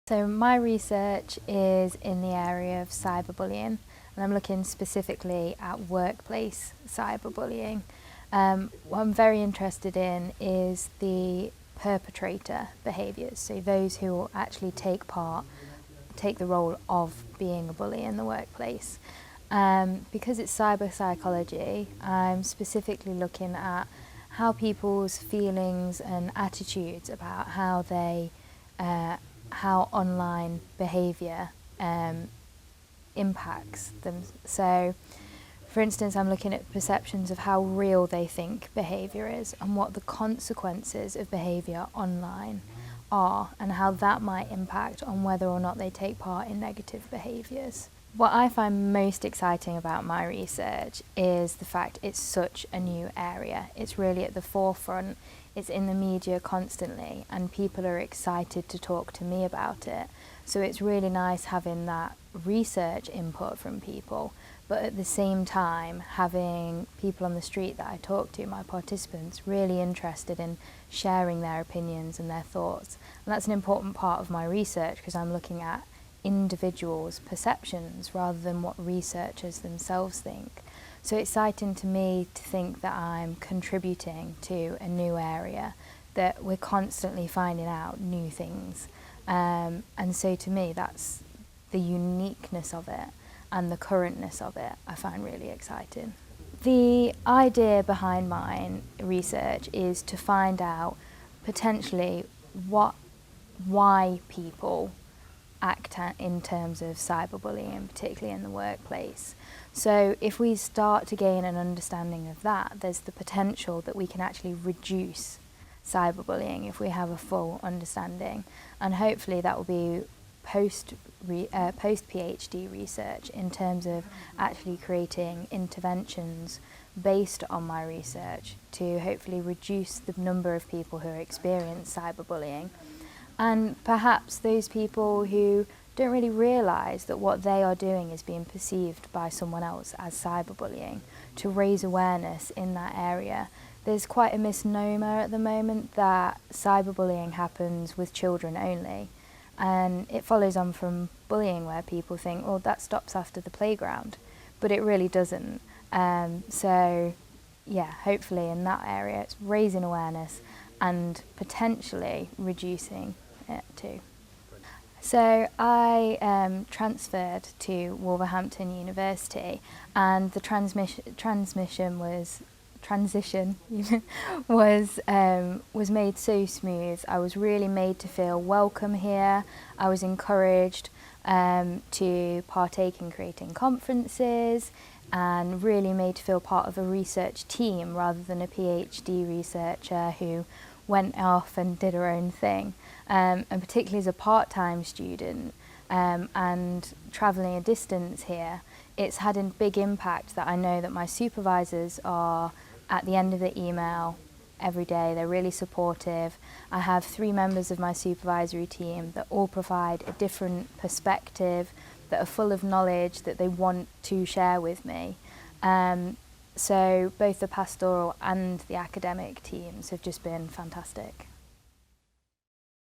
So my research is in the area of cyberbullying, and I'm looking specifically at workplace cyberbullying. What I'm very interested in is the perpetrator behaviours, so those who will actually take the role of being a bully in the workplace. Because it's cyber psychology, I'm specifically looking at how people's feelings and attitudes about how online behaviour impacts them. So, for instance, I'm looking at perceptions of how real they think behaviour is and what the consequences of behaviour online are and how that might impact on whether or not they take part in negative behaviours. What I find most exciting about my research is the fact it's such a new area. It's really at the forefront, it's in the media constantly, and people are excited to talk to me about it. So it's really nice having that research input from people, but at the same time having people on the street that I talk to, my participants, really interested in sharing their opinions and their thoughts. And that's an important part of my research because I'm looking at individuals' perceptions rather than what researchers themselves think. So it's exciting to me to think that I'm contributing to a new area, that we're constantly finding out new things. And so to me, that's the uniqueness of it and the currentness of it I find really exciting. The idea behind my research is to find out potentially why people act in terms of cyberbullying, particularly in the workplace. So if we start to gain an understanding of that, there's the potential that we can actually reduce cyberbullying if we have a full understanding, and hopefully that will be post PhD research in terms of actually creating interventions based on my research to hopefully reduce the number of people who experience cyberbullying. And perhaps those people who don't really realise that what they are doing is being perceived by someone else as cyberbullying, to raise awareness in that area. There's quite a misnomer at the moment that cyberbullying happens with children only, and it follows on from bullying where people think, well, that stops after the playground, but it really doesn't. So yeah, hopefully in that area it's raising awareness and potentially reducing it too. So I transferred to Wolverhampton University, and the transition was made so smooth. I was really made to feel welcome here. I was encouraged to partake in creating conferences and really made to feel part of a research team rather than a PhD researcher who went off and did her own thing. And particularly as a part-time student and travelling a distance here, it's had a big impact that I know that my supervisors are at the end of the email every day. They're really supportive. I have 3 members of my supervisory team that all provide a different perspective, that are full of knowledge that they want to share with me. So both the pastoral and the academic teams have just been fantastic.